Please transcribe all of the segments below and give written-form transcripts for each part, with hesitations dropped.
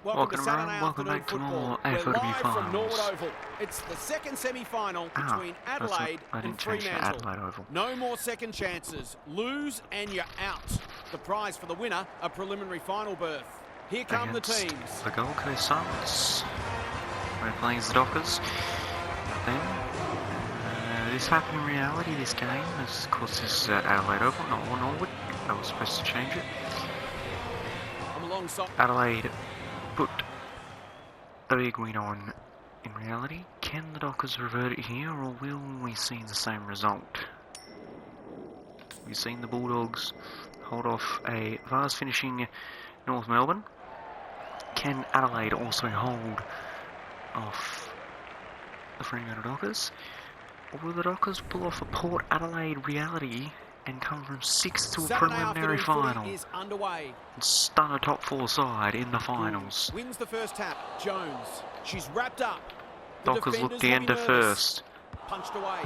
Welcome back to more AFLW Finals. It's the second semi-final between Adelaide and Fremantle. No more second chances. Lose and you're out. The prize for the winner, a preliminary final berth. Here come the teams. The Gold Coast Suns. We're playing as the Dockers. Then, this happened in reality, this game. Of course, this is Adelaide Oval, not Norwood. I was supposed to change it. Adelaide put the big win on in reality. Can the Dockers revert it here, or will we see the same result? We've seen the Bulldogs hold off a vase finishing North Melbourne. Can Adelaide also hold off the Fremantle Dockers? Or will the Dockers pull off a Port Adelaide reality and come from 6th to a preliminary final and stun a top 4 side in the finals? Wins the first tap. Jones. She's wrapped up. Dockers look to enter first. Punched away.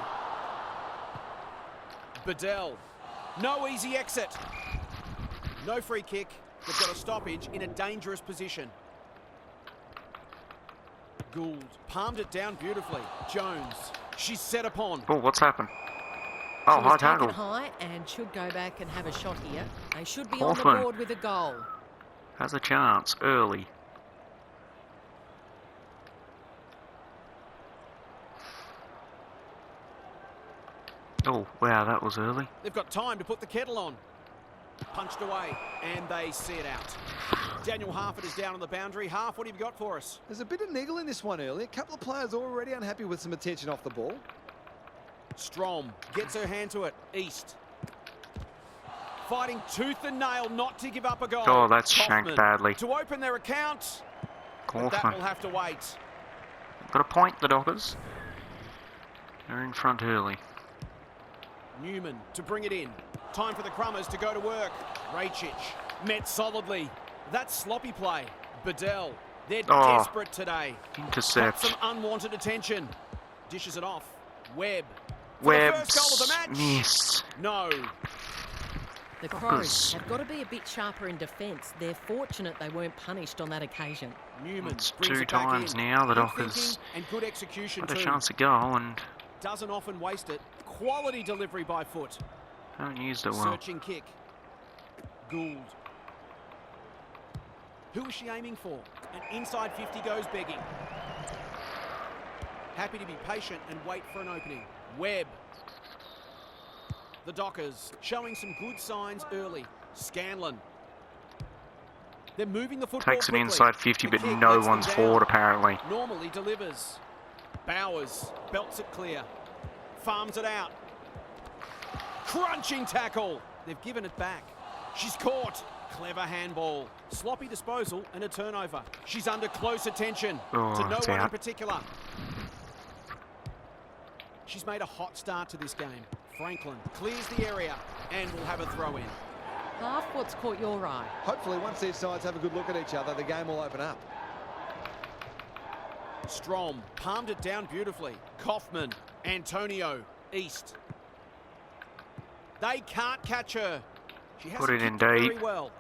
Bedell. No easy exit. No free kick. They've got a stoppage in a dangerous position. Gould palmed it down beautifully. Jones. She's set upon. Oh, what's happened? Oh, high tackle. High and should go back and have a shot here. They should be Hawthorn on the board with a goal. Has a chance early. Oh, wow, that was early. They've got time to put the kettle on. Punched away, and they see it out. Daniel Harford is down on the boundary. Harf, what have you got for us? There's a bit of niggle in this one early. A couple of players already unhappy with some attention off the ball. Strom gets her hand to it. East. Fighting tooth and nail not to give up a goal. Oh, that's shanked badly. To open their account. But that will have to wait. Got a point, the Dockers. They're in front early. Newman to bring it in. Time for the Crummers to go to work. Rachich met solidly. That's sloppy play. Bedell. They're desperate today. Intercept. Got some unwanted attention. Dishes it off. Webb. Webb's first goal of the match. missed. No. The Crows have got to be a bit sharper in defence. They're fortunate they weren't punished on that occasion. Newman it's 2 times now the Dockers and good execution had a chance to go and doesn't often waste it. Quality delivery by foot. Haven't used it well. Searching kick. Gould. Who is she aiming for? And inside 50 goes begging. Happy to be patient and wait for an opening. Webb. The Dockers showing some good signs early. Scanlon. They're moving the football takes it quickly. Inside 50, but no one's forward apparently. Normally delivers. Bowers belts it clear. Farms it out. Crunching tackle. They've given it back. She's caught. Clever handball. Sloppy disposal and a turnover. She's under close attention to no one in particular. She's made a hot start to this game. Franklin clears the area and will have a throw in. Half, what's caught your eye? Hopefully once these sides have a good look at each other, the game will open up. Strom palmed it down beautifully. Kaufman, Antonio, East. They can't catch her. She has put it in deep. Very well.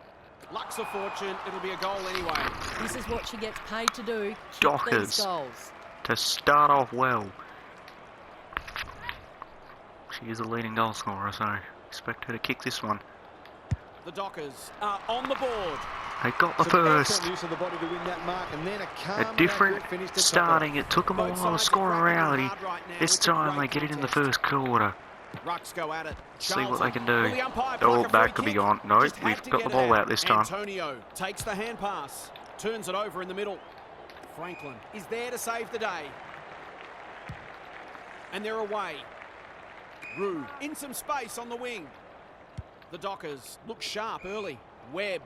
Luck's a fortune. It'll be a goal anyway. This is what she gets paid to do. Dockers these goals. To start off well. She is a leading goal scorer, so expect her to kick this one. The Dockers are on the board. They got the first. A different starting. It took them a while to score in reality. This time they get it in the first quarter. Rucks go at it. See what they can do. Oh, that could be gone. No, we've got the ball out this time. Antonio takes the hand pass. Turns it over in the middle. Franklin is there to save the day. And they're away. Rue in some space on the wing. The Dockers look sharp early. Webb.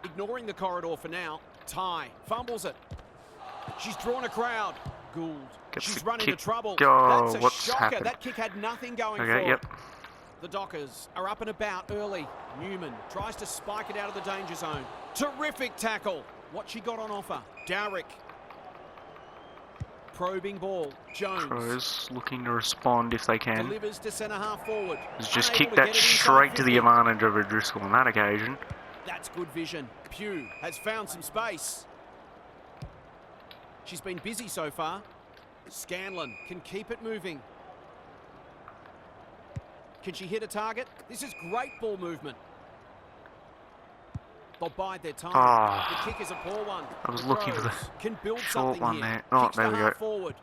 Ignoring the corridor for now. Ty fumbles it. She's drawn a crowd. Gould. She's run into trouble. Oh, that's a shocker. Happened? That kick had nothing going for it. The Dockers are up and about early. Newman tries to spike it out of the danger zone. Terrific tackle. What she got on offer. Darrick. Probing ball. Jones. Crows looking to respond if they can. Delivers to centre half forward. Just kick that straight to the advantage of O'Driscoll on that occasion. That's good vision. Pugh has found some space. She's been busy so far. Scanlon can keep it moving. Can she hit a target? This is great ball movement. They'll bide their time. Oh, the kick is a poor one. I was looking for the can build short one here. there. Oh, Kicks there we go. Forward.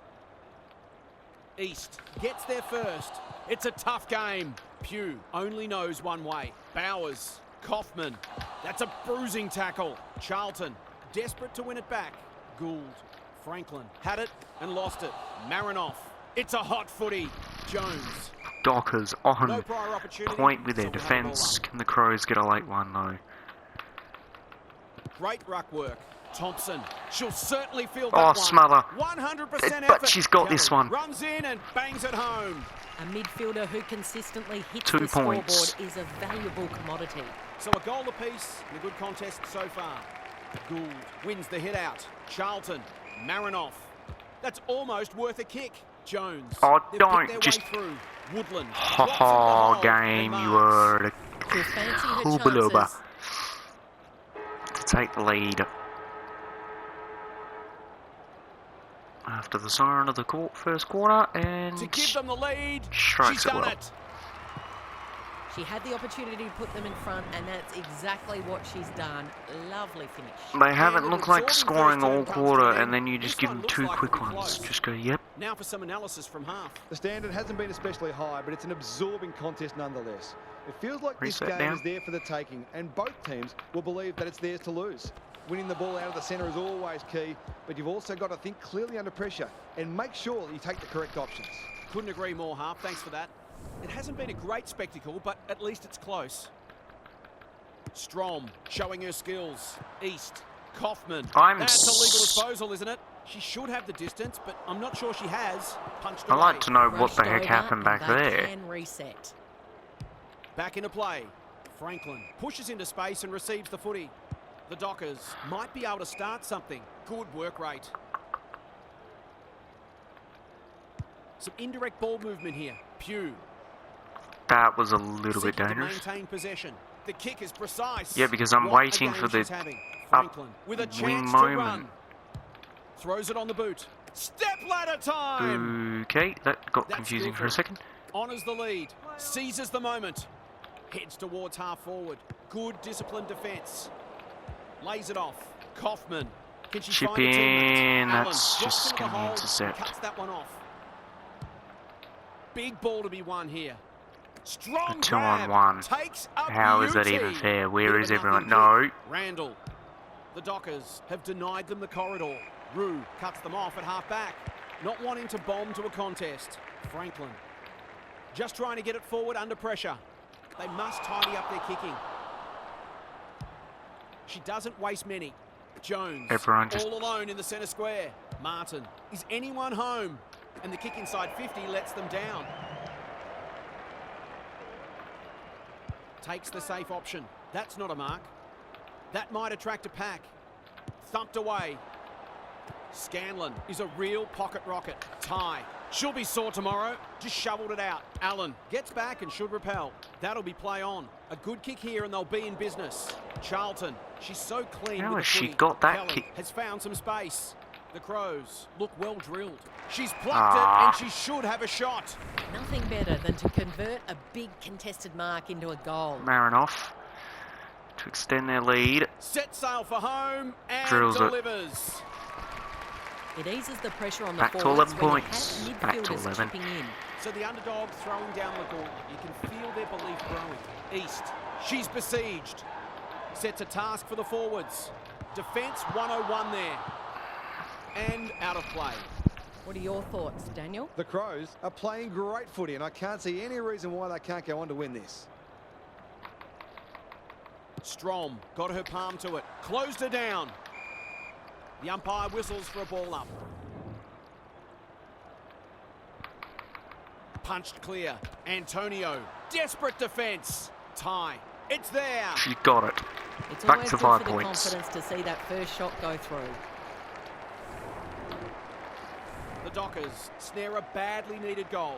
East gets there first. It's a tough game. Pugh only knows one way. Bowers, Kaufman. That's a bruising tackle. Carlton, desperate to win it back. Gould, Franklin had it and lost it. Marinoff. It's a hot footy. Jones. Dockers on No prior opportunity. point with their So we'll have defence. it all Can the Crows get a late one though? Great ruck work. Thompson. She'll certainly feel that Oh, one. smother. 100% effort. But she's got this Kelly one. Runs in and bangs it home. A midfielder who consistently hits 2 the points. scoreboard is a valuable commodity. So a goal apiece in a good contest so far. Gould wins the hit out. Carlton. Marinoff. That's almost worth a kick. Jones. Oh, They've don't picked their just- way through. Woodland. Ha drops it ha, in the hole game, and you marks. were She'll fancy her Hubba-lubba. chances. To take the lead. After the siren of the first quarter, and To give them the lead. strikes She's it done well. it. She had the opportunity to put them in front, and that's exactly what she's done. Lovely finish. They haven't And looked an like absorbing scoring first all turn comes quarter, to them. and then you just This give one them looks 2 like quick it'll be ones. close. Just go, yep. Now for some analysis from half. The standard hasn't been especially high, but it's an absorbing contest nonetheless. It feels like this Reset game down. is there for the taking, and both teams will believe that it's theirs to lose. Winning the ball out of the centre is always key, but you've also got to think clearly under pressure and make sure that you take the correct options. Couldn't agree more, Harp. Thanks for that. It hasn't been a great spectacle, but at least it's close. Strom showing her skills. East. Kaufman. That's a legal disposal, isn't it? She should have the distance, but I'm not sure she has. Punched I'd away. like to know what Rushed the heck over, happened back and they there. can reset. Back into play. Franklin pushes into space and receives the footy. The Dockers might be able to start something. Good work rate. Some indirect ball movement here. Pugh. That was a little bit Seeking to dangerous. maintain possession. The kick is precise. Yeah, because I'm What a waiting game for the she's having. Franklin with a wing chance to moment. run. Throws it on the boot. Step ladder time. Okay, that got That's confusing for a skillful. second. Honours the lead. Seizes the moment. Heads towards half forward. Good disciplined defence. Lays it off. Kaufman. Can she Chip find a teammate? in, Allen that's drops just into the going to be hole, intercept. Cuts that one off. Big ball to be won here. Strong A 2-on-1. grab. Takes a How is that beauty. even fair? Where Bit of is a everyone? nothing No. kick. Randall. The Dockers have denied them the corridor. Rue cuts them off at half back. Not wanting to bomb to a contest. Franklin. Just trying to get it forward under pressure. They must tidy up their kicking. She doesn't waste many. Jones. Everyone just- all alone in the centre square. Martin. Is anyone home? And the kick inside 50 lets them down. Takes the safe option. That's not a mark. That might attract a pack. Thumped away. Scanlon is a real pocket rocket. Ty. She'll be sore tomorrow. Just shoveled it out. Allen gets back and should repel. That'll be play on. A good kick here and they'll be in business. Charlton. She's so clean How with has the she footy. got that Kelly kick? has found some space. The Crows look well drilled. She's plucked it and she should have a shot. Nothing better than to convert a big contested mark into a goal. Marinoff to extend their lead. Set sail for home and Drills it. delivers. It eases the pressure on the Back to forwards 11 when you points. have Back to midfielders 11. chipping in. So the underdog throwing down the gauntlet. You can feel their belief growing. East. She's besieged. Sets a task for the forwards. Defence 101 there. And out of play. What are your thoughts, Daniel? The Crows are playing great footy, and I can't see any reason why they can't go on to win this. Strom got her palm to it. Closed her down. The umpire whistles for a ball up. Punched clear. Antonio. Desperate defence. Tie. It's there. She got it. It's Back always to good 5 for the points. confidence to see that first shot go through. The Dockers snare a badly needed goal.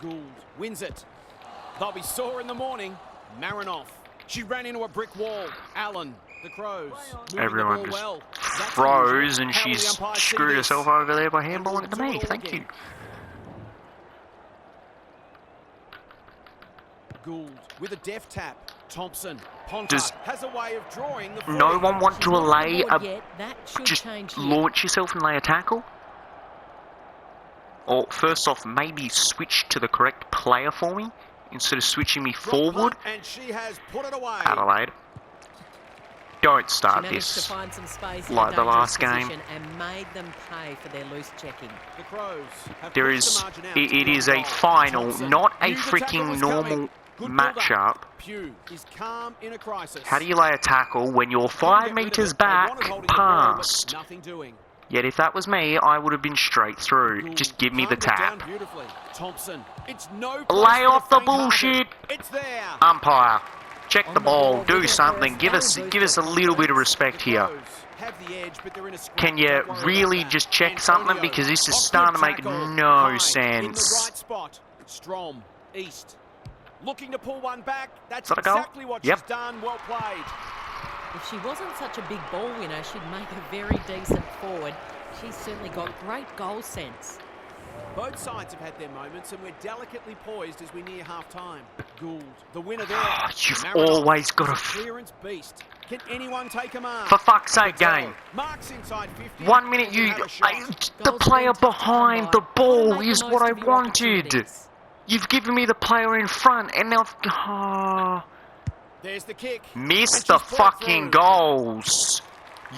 Gould wins it. They'll be sore in the morning. Marinoff. She ran into a brick wall. Allen, the Crows. Everyone just froze and she's screwed herself over there by handballing it to me. Thank you. Gould with a deft tap. Thompson. Ponta has a way of drawing the no one want to lay a... Just launch yourself and lay a tackle? Or first off, maybe switch to the correct player for me instead of switching me forward. And she has put it away. Adelaide, don't start this like the last game. And made them pay for their loose checking. The Crows there is, it is a final, not a freaking normal matchup. Pugh is calm in a crisis. How do you lay a tackle when you're 5 metres back past? Nothing doing. Yet if that was me, I would have been straight through. Just give me the tap. Thompson. It's no lay off the bullshit. It's there. Umpire, check the ball. Do something. Give us a little bit of respect here. Can you really just check something? Because this is starting to make no sense. Strom, East. Looking to pull one back. That's is that a goal? Exactly what she's done. Well played. If she wasn't such a big ball winner, she'd make a very decent forward. She's certainly got great goal sense. Both sides have had their moments, and we're delicately poised as we near half-time. Gould, the winner there. You've always got a clearance beast. Can anyone take a mark? For fuck's sake, game. Marks inside 50. 1 minute the player behind the ball is what I wanted. You've given me the player in front, and now... There's the kick. Miss the fucking goals.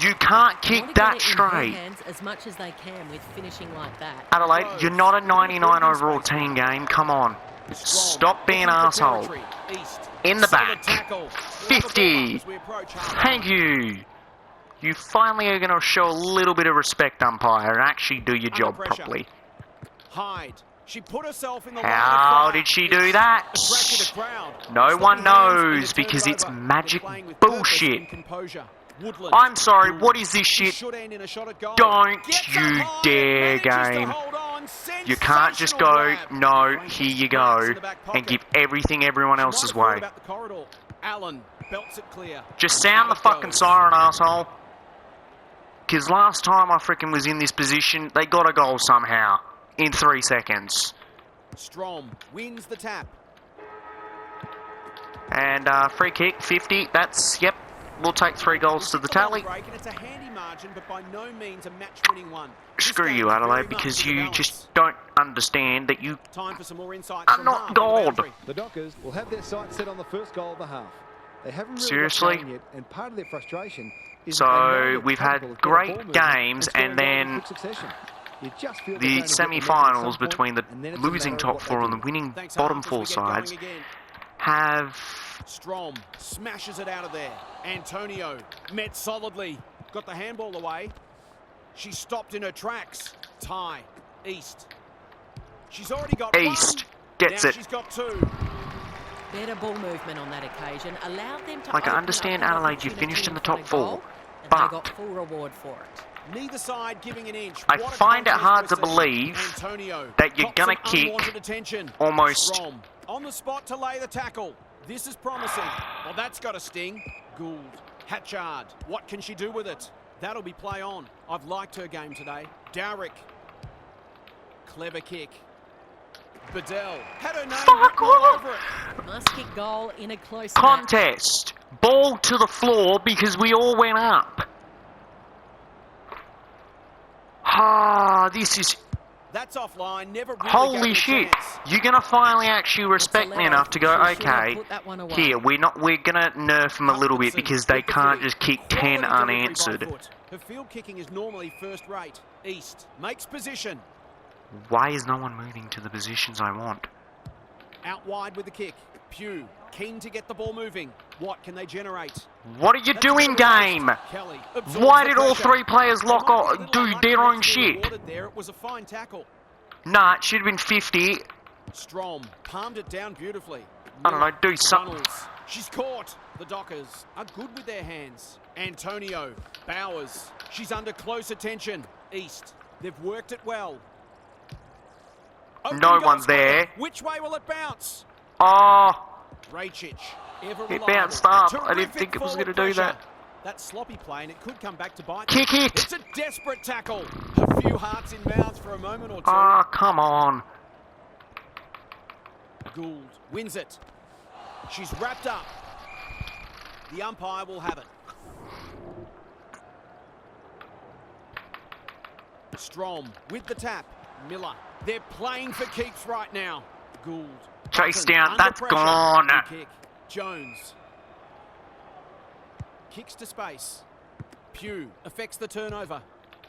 You can't kick that straight. As much as they can with finishing like that. Adelaide, you're not a 99 overall team game. Come on. Stop being an asshole. In the back. 50. Thank you. You finally are going to show a little bit of respect, umpire, and actually do your job properly. Hyde. She put herself in the How did she do that? No one knows because it's magic bullshit. I'm sorry, what is this shit? Don't you dare, game. You can't just go, no, here you go, and give everything everyone else's way. Just sound the fucking siren, asshole. Because last time I frickin' was in this position, they got a goal somehow. In 3 seconds. Strom wins the tap. And free kick, 50. That's, yep, we'll take 3 goals to the tally. It's a handy margin, but by no means a match-winning one. Screw you, Adelaide, because you just don't understand that you Time for some more insights are not God. The Dockers will have their sights set on the first goal of the half. They haven't really seriously got yet, and part of their frustration is so we've had great games, and then the semi-finals between the losing top 4 and the winning bottom 4 sides have... Strom smashes it out of there. Antonio met solidly. Got the handball away. She stopped in her tracks. Tie. East. She's already got East one. gets Now it. She's got 2. Better ball movement on that occasion. Allowed them to like, I understand, Adelaide, you finished in the top 4, and but... they got full reward for it. Neither side giving an inch. I find it hard to believe that you're going to kick almost... Strom on the spot to lay the tackle. This is promising. Well, that's got a sting. Gould. Hatchard. What can she do with it? That'll be play on. I've liked her game today. Dowrick. Clever kick. Bedell. Had her name written all over it. Must kick goal in a close contest. Ball to the floor because we all went up. Ah, this is... That's offline. Never really holy shit. You're going to finally actually respect me enough to go, okay, here, we're going to nerf them a little bit because they can't just kick 10 unanswered. Her field kicking is normally first rate. East makes position. Why is no one moving to the positions I want? Out wide with the kick. Pugh keen to get the ball moving. What can they generate? What are you doing, game? Why did all 3 players lock on, do their own shit? There, it was a fine tackle. Nah, it should have been 50. Strom palmed it down beautifully. I don't know, do something. She's caught. The Dockers are good with their hands. Antonio, Bowers. She's under close attention. East. They've worked it well. No one's there. Which way will it bounce? Oh. Rachich ever It reliable. bounced up. I didn't Terrific think it was forward going to do that. pressure. That sloppy play, and it could come back to bite. Kick it! It's a desperate tackle. A few hearts in mouths for a moment or two. Ah, come on. Gould wins it. She's wrapped up. The umpire will have it. Strom with the tap. Miller. They're playing for keeps right now. Gould. Chase Carlton down. under That's pressure. gone. Good kick. Jones. Kicks to space. Pugh affects the turnover.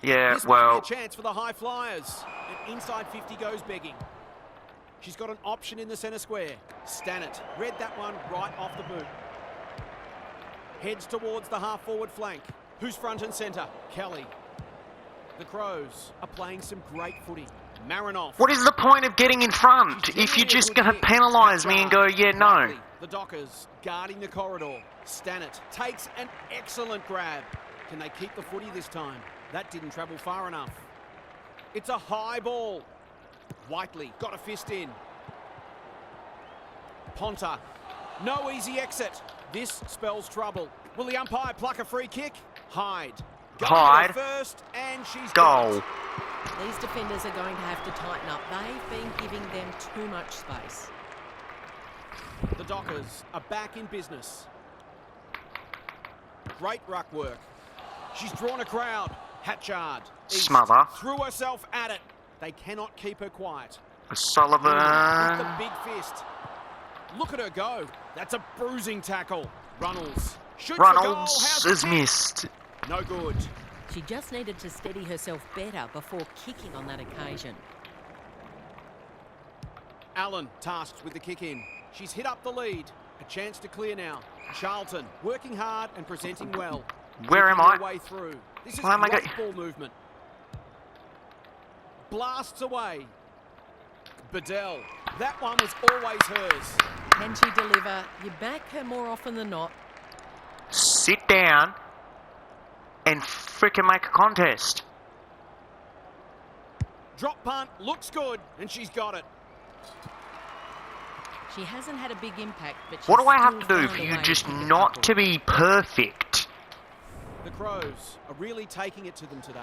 Yeah, This well, might be a chance for the high flyers. And inside 50 goes begging. She's got an option in the centre square. Stannett read that one right off the boot. Heads towards the half-forward flank. Who's front and centre? Kelly. The Crows are playing some great footy. Marinoff. what is the point of getting in front if you're just going to penalise me and go, yeah, no? Rightly, the Dockers guarding the corridor. Stannett takes an excellent grab. Can they keep the footy this time? That didn't travel far enough. It's a high ball. Whiteley got a fist in. Ponta. No easy exit. This spells trouble. Will the umpire pluck a free kick? Hyde. Hyde. First, and she's Goal. These defenders are going to have to tighten up. They've been giving them too much space. The Dockers are back in business. Great ruck work. She's drawn a crowd. Hatchard. East Smother. threw herself at it. They cannot keep her quiet. With Sullivan. the big fist. Look at her go. That's a bruising tackle. Runnels. Shoots for goal. Runnels How's is the kick? missed. No good. She just needed to steady herself better before kicking on that occasion. Allen tasked with the kick in. She's hit up the lead. A chance to clear now. Charlton working hard and presenting well. Where am Working I? her way through. This is Why am I great going- ball movement. Blasts away. Bedell. That one was always hers. Can she deliver? You back her more often than not. Sit down and frickin' make a contest. Drop punt looks good, and she's got it. She hasn't had a big impact, but she's What do I have to still do found for a you way just keep it not coupled. to be perfect? The Crows are really taking it to them today.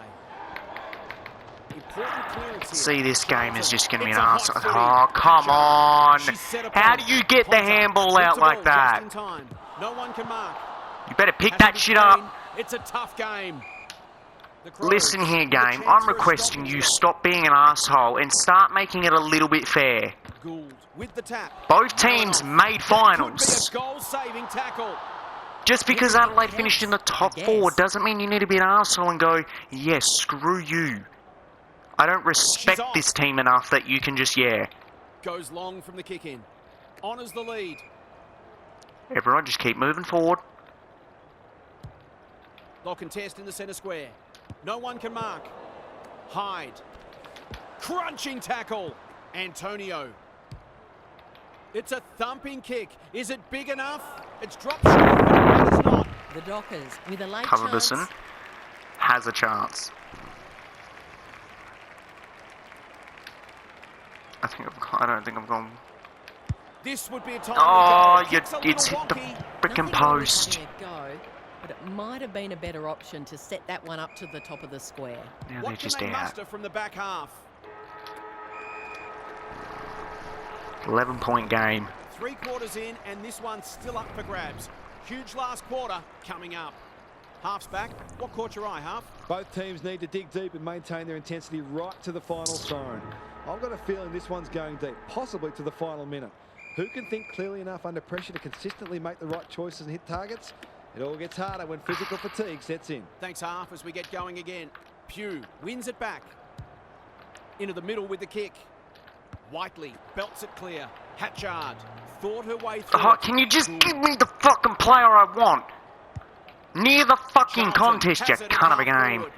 Important clearance here. See, this game is just going to be It's an a hot arse. footy. Oh, come on. She's set up How on do it. you get the Ponta handball hits out the like ball that? just in time. No one can mark. You better pick Has to that be shit clean. up. It's a tough game. The Crows Listen here, with a game. chance I'm for a requesting stop you and drop. stop being an asshole and start making it a little bit fair. Gould with the tap. Both teams Marinoff. made That finals. could be a goal-saving tackle. Just because Yeah, Adelaide it finished in the counts, top I four guess. doesn't mean you need to be an arsehole and go, yes, screw you. I don't respect off. this team enough that you can just, yeah. Goes long from the kick in. Honours the lead. Everyone just keep moving forward. They'll contest in the centre square. No one can mark. Hyde. Crunching tackle. Antonio. It's a thumping kick. Is it big enough? It's dropped short, but it's not. The Dockers with a late Culberson chance. has a chance. I don't think I've gone. This would be a time Oh, to go. Kick's a it's little hit the wonky. frickin' Nothing wrong with post. having a go, but it might have been a better option to set that one up to the top of the square. Now they're What can just they out. muster from the back half? 11-point game. 3 quarters in, and this one's still up for grabs. Huge last quarter coming up. Half's back. What caught your eye, Half? Both teams need to dig deep and maintain their intensity right to the final zone. I've got a feeling this one's going deep, possibly to the final minute. Who can think clearly enough under pressure to consistently make the right choices and hit targets? It all gets harder when physical fatigue sets in. Thanks, Half, as we get going again. Pugh wins it back. Into the middle with the kick. Whiteley belts it clear. Hatchard thought her way through. Oh, can you just give me the fucking player I want? Near the fucking contest, you cunt of a game.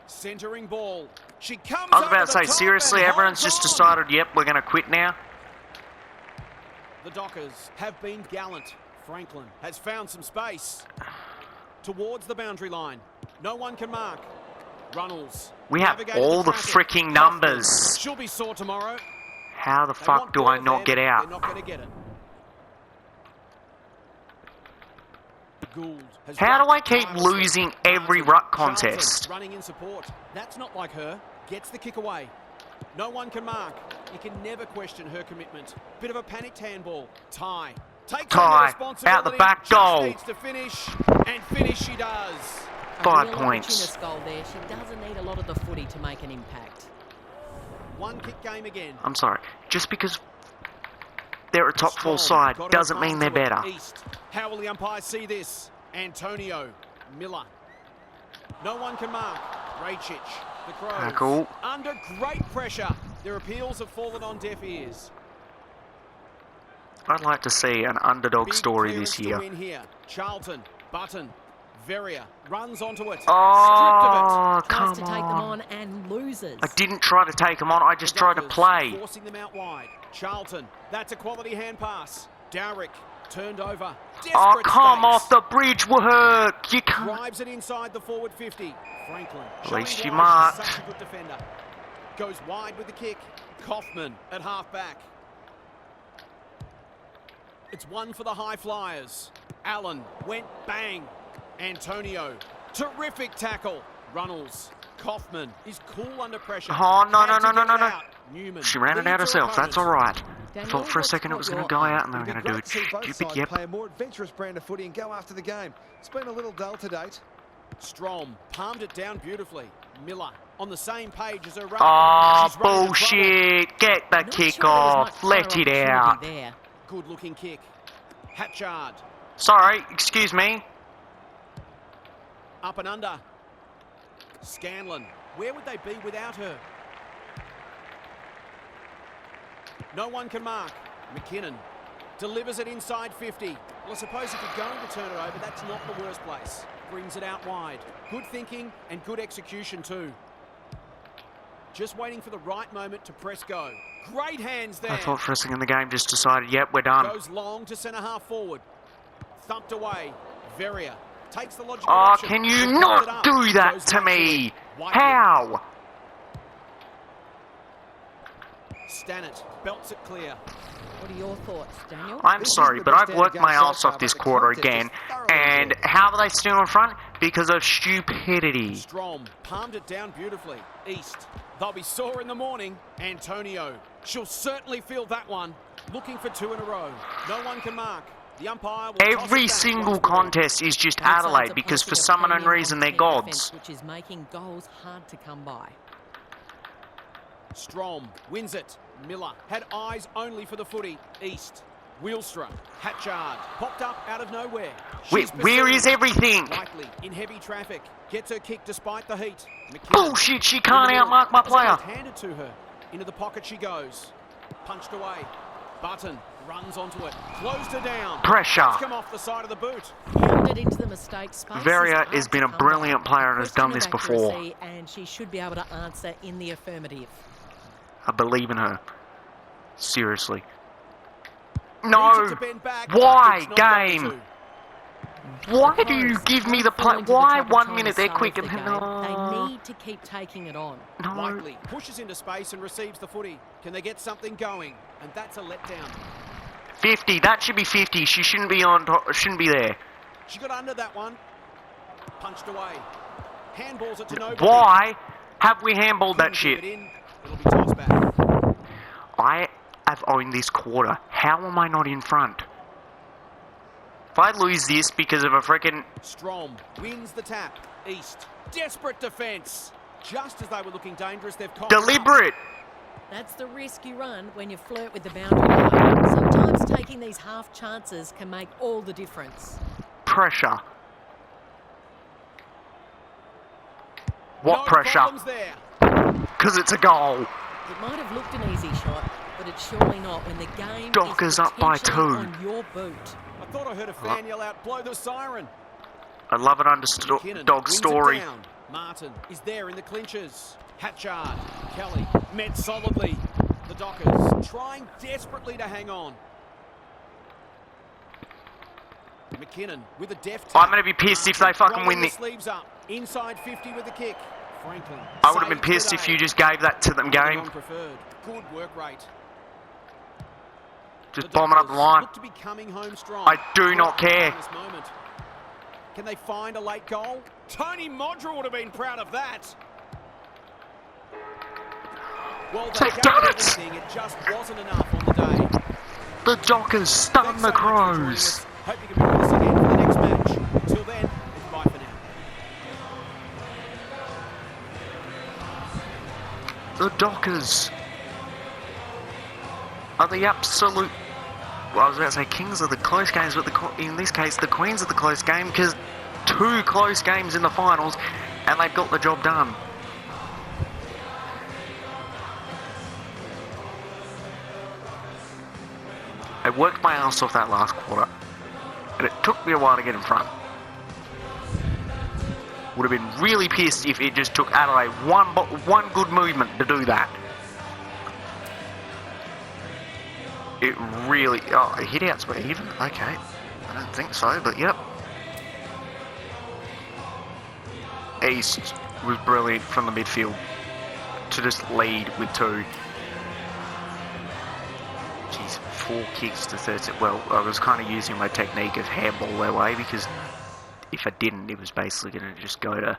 Centering ball. She comes I was about over to say, the top seriously, and everyone's holds just on. decided, yep, we're going to quit now. The Dockers have been gallant. Franklin has found some space. Towards the boundary line. No one can mark. Runnels. We have navigated all the traffic. freaking Hawthorn. numbers. She'll be sore tomorrow. How the They fuck want do I ball not then, get They're out? not going to get it. How do I keep losing every ruck contest? Running in support. That's not like her. Gets the kick away. No one can mark. You can never question her commitment. Bit of a panicked handball. Ty. Takes on the responsibility. Out the back goal. Just needs to finish, and finish she does. 5 points. Goal there. She doesn't need a lot of the footy to make an impact. One kick game again. I'm sorry. Just because they're a top 4 side doesn't mean they're better. East. How will the umpires see this? Antonio. Miller. No one can mark. Rachich. The Crows. Tackle. Under great pressure. Their appeals have fallen on deaf ears. I'd like to see an underdog story this year. Here. Carlton. Button. Veria runs onto it. Oh, stripped of it. Tries to take them on and loses. I didn't try to take them on, I just tried to play. Forcing them out wide. Charlton, that's a quality hand pass. Dowrick turned over. Oh, come off the bridge, work! You can't. Drives it inside the forward 50. Franklin. At least she showing marked. Such a good defender. Goes wide with the kick. Kaufman at half back. It's one for the high flyers. Allen went bang. Antonio, terrific tackle. Runnels, Kaufman is cool under pressure. Oh, no. Newman She ran it out herself, that's alright. I thought for a second it was going to go out and they were going to do it stupid, yep. Play a more adventurous brand of footy and go after the game. It's been a little dull to date. Strom palmed it down beautifully. Miller on the same page as her run. Oh, bullshit. Get the kick off. Let it out. Good looking kick. Hatchard. Sorry, excuse me. Up and under. Scanlon. Where would they be without her? No one can mark. McKinnon delivers it inside 50. Well, I suppose if you're going to turn it over, that's not the worst place. Brings it out wide. Good thinking and good execution too. Just waiting for the right moment to press go. Great hands there. I thought for a second the game just decided, yep, we're done. Goes long to centre half forward. Thumped away. Veria takes the logical Oh, action. can you not do that to me? How? Stannett belts it clear. What are your thoughts, Daniel? I'm sorry, but I've worked my ass off this quarter again. And how are they still in front? Because of stupidity. Strom palmed it down beautifully. East. They'll be sore in the morning. Antonio. She'll certainly feel that one. Looking for 2 in a row. No one can mark. The umpire will Every single contest is just Adelaide because for some unknown reason they're gods. Which is making goals hard to come by. Strom wins it. Miller had eyes only for the footy. East. Wheelstra. Hatchard popped up out of nowhere. Where is everything? Likely in heavy traffic. Gets her kick despite the heat. McKinnon. Bullshit, she can't outmark my player. Handed to her. Into the pocket she goes. Punched away. Button runs onto it. Closed her down. Pressure. Come off the side of the boot. Pounded into the mistake space. Veria has been a brilliant player and has done this before. And she should be able to answer in the affirmative. I believe in her. Seriously. No! Why, game? Why do you give me the play? Why 1 minute they're quick and then... They need to keep taking it on. No. Likely pushes into space and receives the footy. Can they get something going? And that's a letdown. 50. That should be 50. She shouldn't be on. Shouldn't be there. She got under that one. Punched away. Handballs it to nobody. Why have we handballed that shit? It'll be tossed back. I have owned this quarter. How am I not in front? If I lose this because of a freaking... Strom wins the tap. East. Desperate defence. Just as they were looking dangerous, they've caught Deliberate. That's the risk you run when you flirt with the boundary line. Sometimes taking these half chances can make all the difference. Pressure. What no pressure? Because it's a goal. It might have looked an easy shot, but it's surely not when the game Docker's is up by 2. on your boot. I thought I heard a fan yell out, blow the siren. I love an underdog story. Martin is there in the clinches. Hatchard, Kelly, met solidly. The Dockers trying desperately to hang on. McKinnon with a deft tap. I'm going to be pissed if they fucking win the... Sleeves up. Inside 50 with the kick. Franklin. I would have been pissed if you just gave that to them, game. Good work rate. Just bombing up the line. Look to be coming home strong. I do not care. Can they find a late goal? Tony Modra would have been proud of that. Well, they They've done it! everything. It just wasn't enough on the day. The Dockers stun the Crows. Hope you can be with us again for the next match. Until then, it's bye for now. The Dockers are the absolute, well, I was about to say kings of the close games, but in this case, the queens of the close game, because 2 close games in the finals, and they've got the job done. I worked my ass off that last quarter, and it took me a while to get in front. Would have been really pissed if it just took Adelaide one good movement to do that. It really... Oh, hit-outs were even? Okay. I don't think so, but yep. East was brilliant from the midfield to just lead with 2. Jeez, 4 kicks to 13. Well, I was kind of using my technique of handball their way, because if I didn't, it was basically going to just go to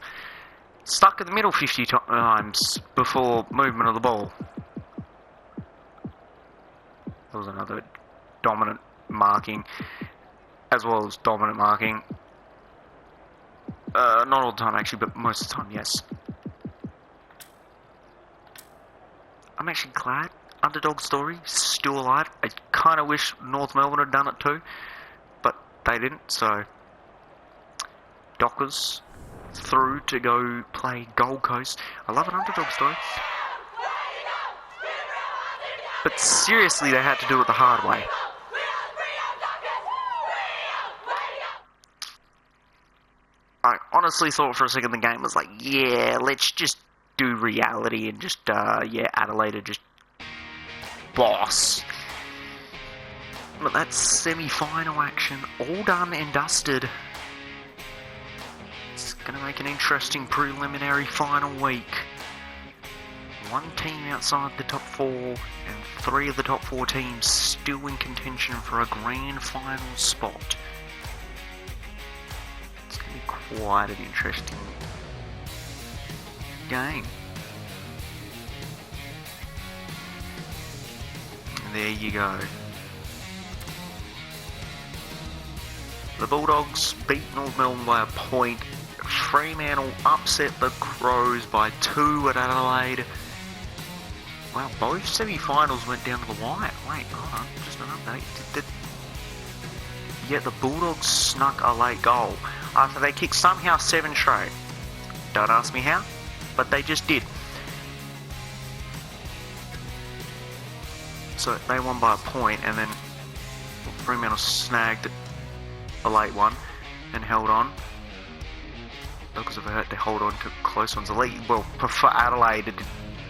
stuck in the middle 50 times before movement of the ball. That was another dominant marking, as well as dominant marking. Not all the time actually, but most of the time, yes. I'm actually glad Underdog Story still alive. I kind of wish North Melbourne had done it too, but they didn't, so Dockers through to go play Gold Coast. I love an Underdog Story, but seriously, they had to do it the hard way. I honestly thought for a second the game was like, yeah, let's just do reality and just, yeah, Adelaide are just boss. But that's semi-final action, all done and dusted. It's going to make an interesting preliminary final week. 1 team outside the top 4 and 3 of the top 4 teams still in contention for a grand final spot. It's going to be quite an interesting game. And there you go. The Bulldogs beat North Melbourne by a point. Fremantle upset the Crows by 2 at Adelaide. Wow, both semi-finals went down to the wire. Wait, hold on, just an update. Yeah, the Bulldogs snuck a late goal after they kicked somehow 7 straight. Don't ask me how, but they just did. So they won by a point, and then Fremantle snagged a late one and held on. Because of hurt to hold on to close ones. Well, for Adelaide,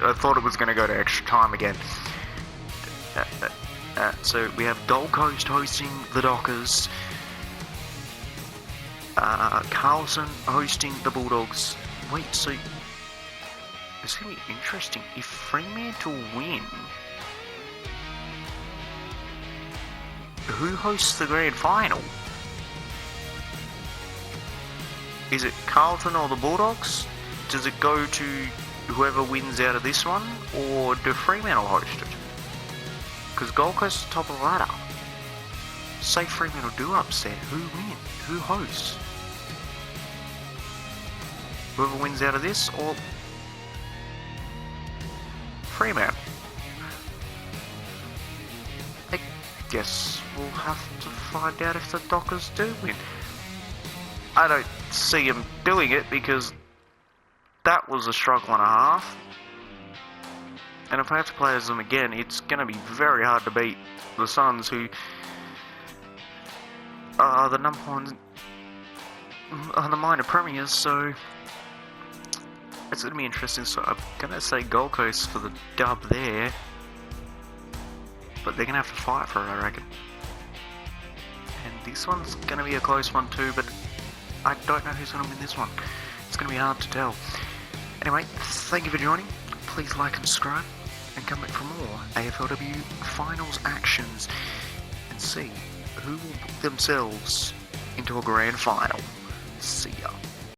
I thought it was going to go to extra time again. So we have Gold Coast hosting the Dockers. Carlton hosting the Bulldogs. Wait, so it's going to be interesting. If Fremantle win, who hosts the grand final? Is it Carlton or the Bulldogs? Does it go to whoever wins out of this one, or do Fremantle host it? Because Gold Coast is top of the ladder. Say Fremantle do upset, who wins? Who hosts? Whoever wins out of this, or Fremantle? I guess we'll have to find out if the Dockers do win. I don't see them doing it, because that was a struggle and a half. And if I have to play as them again, it's going to be very hard to beat the Suns, who are the number 1 are the minor premiers, so it's going to be interesting. So I'm going to say Gold Coast for the dub there, but they're going to have to fight for it, I reckon. And this one's going to be a close one too, but I don't know who's going to win this one. It's going to be hard to tell. Anyway, thank you for joining. Please like and subscribe, and come back for more AFLW finals actions and see who will book themselves into a grand final. See ya.